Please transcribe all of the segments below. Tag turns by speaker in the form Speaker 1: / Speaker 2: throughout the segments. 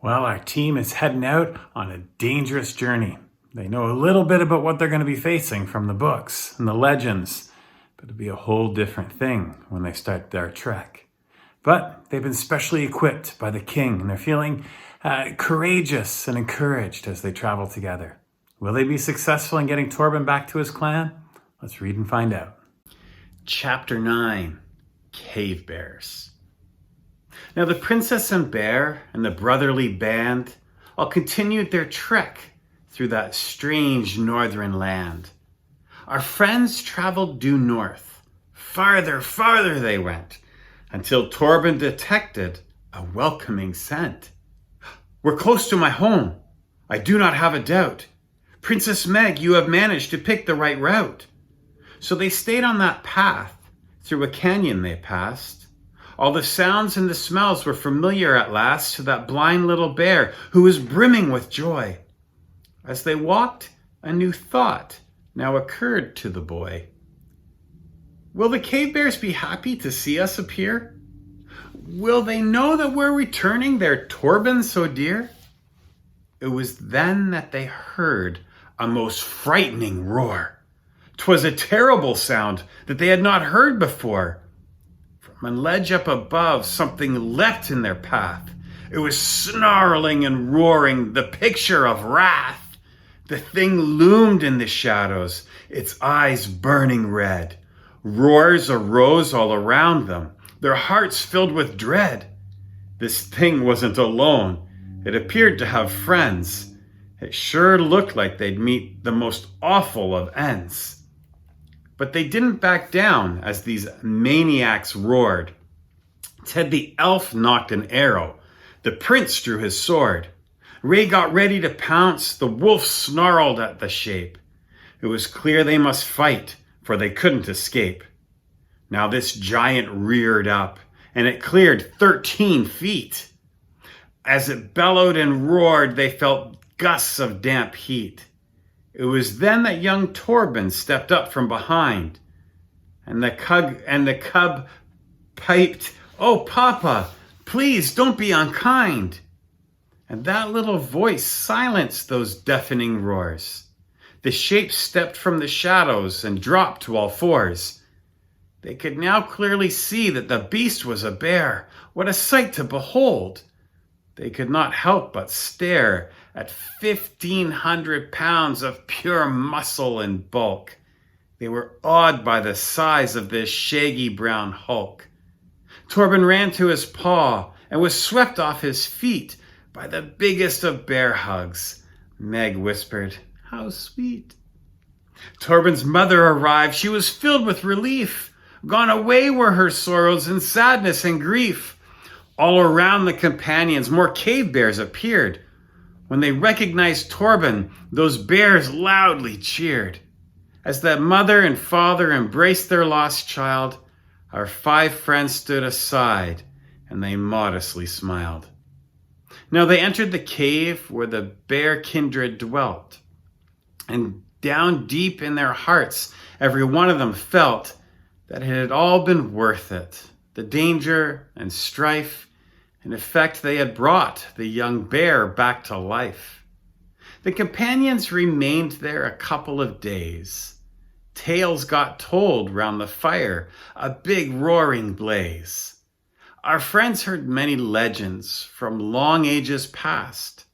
Speaker 1: Well, our team is heading out on a dangerous journey. They know a little bit about what they're going to be facing from the books and the legends, but it'll be a whole different thing when they start their trek. But they've been specially equipped by the king, and they're feeling courageous and encouraged as they travel together. Will they be successful in getting Torben back to his clan? Let's read and find out. Chapter 9, Cave Bears. Now the princess and bear and the brotherly band all continued their trek through that strange northern land. Our friends traveled due north. Farther they went, until Torben detected a welcoming scent. "We're close to my home. I do not have a doubt. Princess Meg, you have managed to pick the right route." So they stayed on that path. Through a canyon they passed. All the sounds and the smells were familiar at last to that blind little bear who was brimming with joy. As they walked, a new thought now occurred to the boy. Will the cave bears be happy to see us appear? Will they know that we're returning their Torben so dear? It was then that they heard a most frightening roar. 'Twas a terrible sound that they had not heard before. From a ledge up above, something leapt in their path. It was snarling and roaring, the picture of wrath. The thing loomed in the shadows, its eyes burning red. Roars arose all around them, their hearts filled with dread. This thing wasn't alone. It appeared to have friends. It sure looked like they'd meet the most awful of ends. But they didn't back down as these maniacs roared. Ted the elf knocked an arrow. The prince drew his sword. Ray got ready to pounce. The wolf snarled at the shape. It was clear they must fight, for they couldn't escape. Now this giant reared up, and it cleared 13 feet. As it bellowed and roared, they felt gusts of damp heat. It was then that young Torben stepped up from behind, and the cub piped, "Oh, Papa, please don't be unkind." And that little voice silenced those deafening roars. The shape stepped from the shadows and dropped to all fours. They could now clearly see that the beast was a bear. What a sight to behold! They could not help but stare at 1,500 pounds of pure muscle and bulk. They were awed by the size of this shaggy brown hulk. Torben ran to his paw and was swept off his feet by the biggest of bear hugs. Meg whispered, "How sweet." Torben's mother arrived. She was filled with relief. Gone away were her sorrows and sadness and grief. All around the companions, more cave bears appeared. When they recognized Torben, those bears loudly cheered. As the mother and father embraced their lost child, our 5 friends stood aside and they modestly smiled. Now they entered the cave where the bear kindred dwelt, and down deep in their hearts, every one of them felt that it had all been worth it. The danger and strife, in effect, they had brought the young bear back to life. The companions remained there a couple of days. Tales got told round the fire, a big roaring blaze. Our friends heard many legends from long ages past.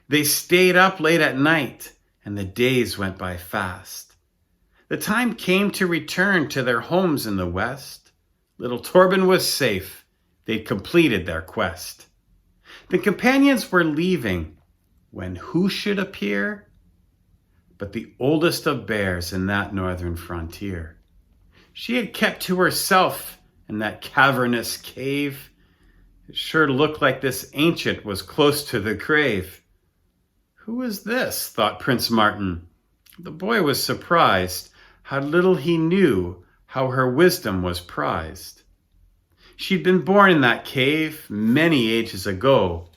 Speaker 1: They stayed up late at night, and the days went by fast. The time came to return to their homes in the west. Little Torben was safe. They'd completed their quest. The companions were leaving when who should appear but the oldest of bears in that northern frontier. She had kept to herself in that cavernous cave. It sure looked like this ancient was close to the grave. "Who is this?" thought Prince Martin. The boy was surprised how little he knew how her wisdom was prized. She'd been born in that cave many ages ago,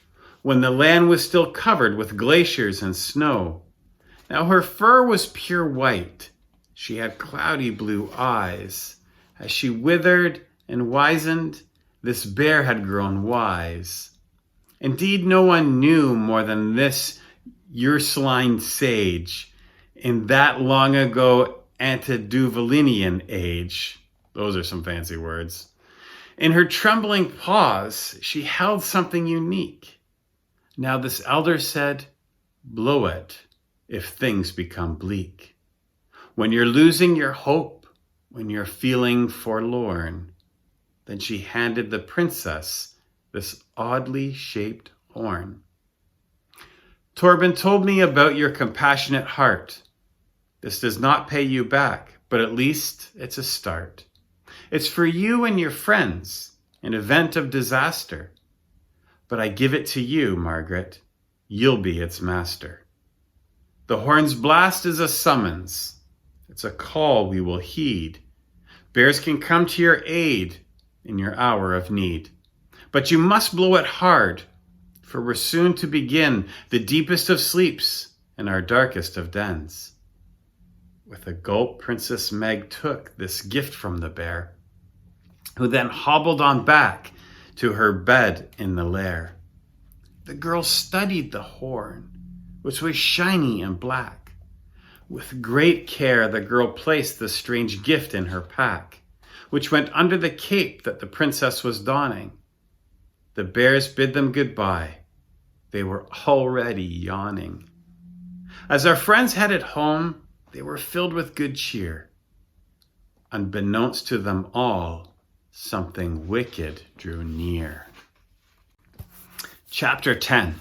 Speaker 1: when the land was still covered with glaciers and snow. Now her fur was pure white. She had cloudy blue eyes. As she withered and wizened, this bear had grown wise. Indeed, no one knew more than this Ursuline sage in that long ago antediluvian age. Those are some fancy words. In her trembling paws, she held something unique. Now this elder said, blow it if things become bleak. When you're losing your hope, when you're feeling forlorn, then she handed the princess this oddly shaped horn. Torben told me about your compassionate heart. This does not pay you back, but at least it's a start. It's for you and your friends, an event of disaster. But I give it to you, Margaret. You'll be its master. The horn's blast is a summons. It's a call we will heed. Bears can come to your aid in your hour of need. But you must blow it hard, for we're soon to begin the deepest of sleeps and our darkest of dens. With a gulp, Princess Meg took this gift from the bear, who then hobbled on back to her bed in the lair. The girl studied the horn, which was shiny and black. With great care, the girl placed the strange gift in her pack, which went under the cape that the princess was donning. The bears bid them goodbye. They were already yawning. As our friends headed home, they were filled with good cheer. Unbeknownst to them all, something wicked drew near. Chapter 10.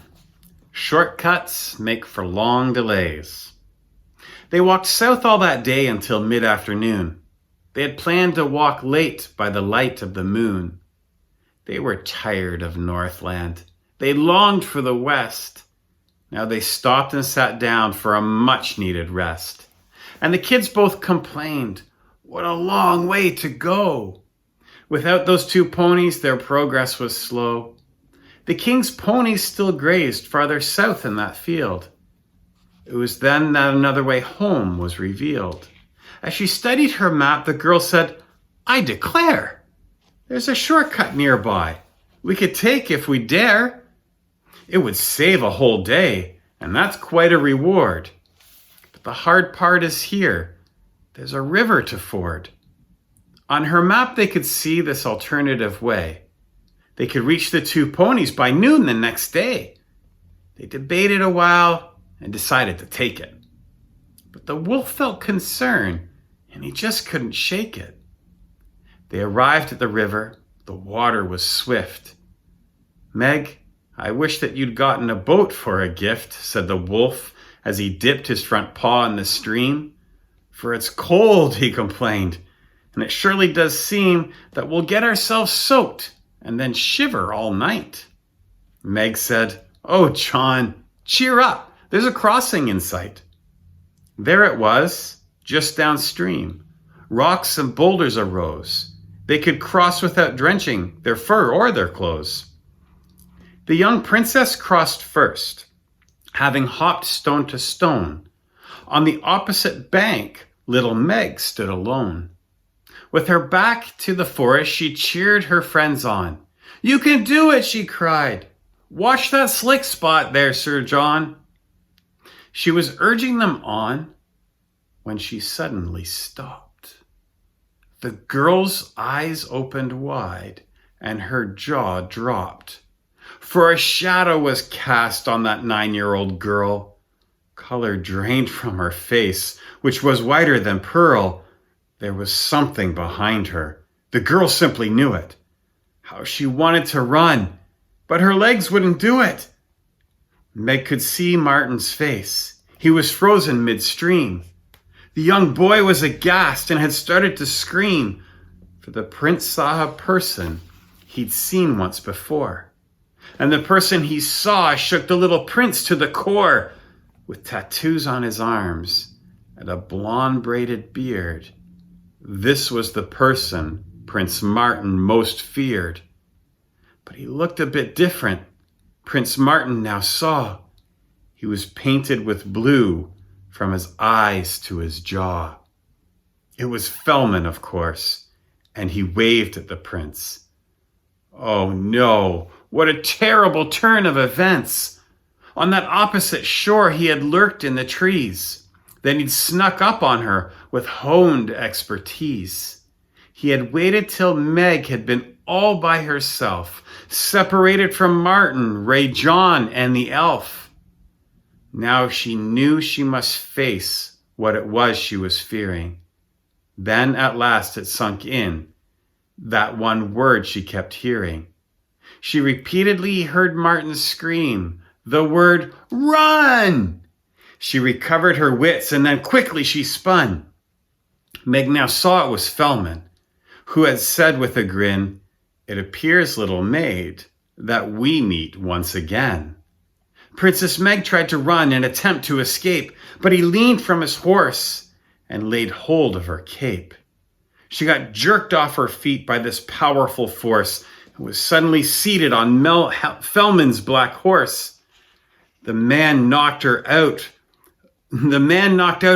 Speaker 1: Shortcuts make for long delays. They walked south all that day until mid-afternoon. They had planned to walk late by the light of the moon. They were tired of Northland. They longed for the West. Now they stopped and sat down for a much-needed rest. And the kids both complained, what a long way to go. Without those two ponies, their progress was slow. The king's ponies still grazed farther south in that field. It was then that another way home was revealed. As she studied her map, the girl said, I declare, there's a shortcut nearby we could take if we dare. It would save a whole day, and that's quite a reward. But the hard part is here. There's a river to ford. On her map, they could see this alternative way. They could reach the two ponies by noon the next day. They debated a while and decided to take it. But the wolf felt concern, and he just couldn't shake it. They arrived at the river. The water was swift. Meg, I wish that you'd gotten a boat for a gift, said the wolf as he dipped his front paw in the stream. For it's cold, he complained, and it surely does seem that we'll get ourselves soaked and then shiver all night. Meg said, oh, John, cheer up. There's a crossing in sight. There it was, just downstream. Rocks and boulders arose. They could cross without drenching their fur or their clothes. The young princess crossed first, having hopped stone to stone. On the opposite bank, little Meg stood alone. With her back to the forest, she cheered her friends on. You can do it, she cried. Watch that slick spot there, Sir John. She was urging them on when she suddenly stopped. The girl's eyes opened wide and her jaw dropped. For a shadow was cast on that 9-year-old girl. Color drained from her face, which was whiter than pearl. There was something behind her. The girl simply knew it. How she wanted to run, but her legs wouldn't do it. Meg could see Martin's face. He was frozen midstream. The young boy was aghast and had started to scream, for the prince saw a person he'd seen once before. And the person he saw shook the little prince to the core, with tattoos on his arms and a blonde braided beard. This was the person Prince Martin most feared. But he looked a bit different. Prince Martin now saw. He was painted with blue from his eyes to his jaw. It was Fellman, of course, and he waved at the prince. Oh no, What a terrible turn of events! On that opposite shore he had lurked in the trees. Then he'd snuck up on her with honed expertise. He had waited till Meg had been all by herself, separated from Martin, Ray John, and the elf. Now she knew she must face what it was she was fearing. Then at last it sunk in, that one word she kept hearing. She repeatedly heard Martin scream, the word, "Run!" She recovered her wits, and then quickly she spun. Meg now saw it was Fellman, who had said with a grin, "It appears, little maid, that we meet once again." Princess Meg tried to run and attempt to escape, but he leaned from his horse and laid hold of her cape. She got jerked off her feet by this powerful force and was suddenly seated on Fellman's black horse. The man knocked out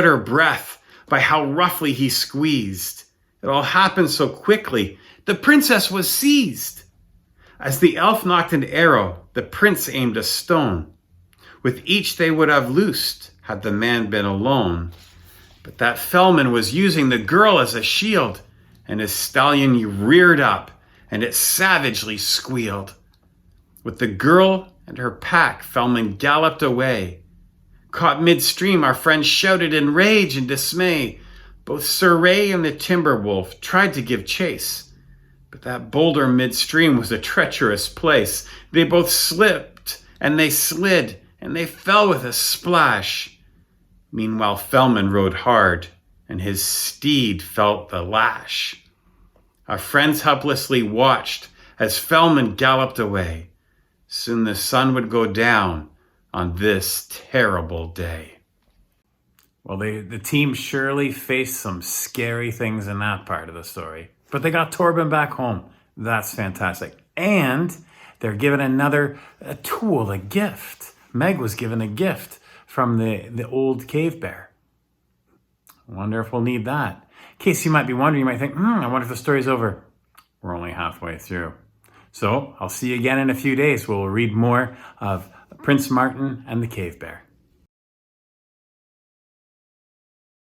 Speaker 1: her breath by how roughly he squeezed. It all happened so quickly. The princess was seized. As the elf knocked an arrow, the prince aimed a stone. With each they would have loosed, had the man been alone. But that Fellman was using the girl as a shield, and his stallion reared up, and it savagely squealed. With the girl and her pack, Fellman galloped away. Caught midstream, our friend shouted in rage and dismay. Both Sir Ray and the timber wolf tried to give chase, but that boulder midstream was a treacherous place. They both slipped, and they slid, and they fell with a splash. Meanwhile, Fellman rode hard, and his steed felt the lash. Our friends helplessly watched as Fellman galloped away. Soon the sun would go down on this terrible day. Well, the team surely faced some scary things in that part of the story, but they got Torben back home. That's fantastic. And they're given a tool, a gift. Meg was given a gift from the old cave bear. I wonder if we'll need that. In case you might be wondering, you might think, I wonder if the story's over. We're only halfway through. So I'll see you again in a few days. We'll read more of Prince Martin and the Cave Bear.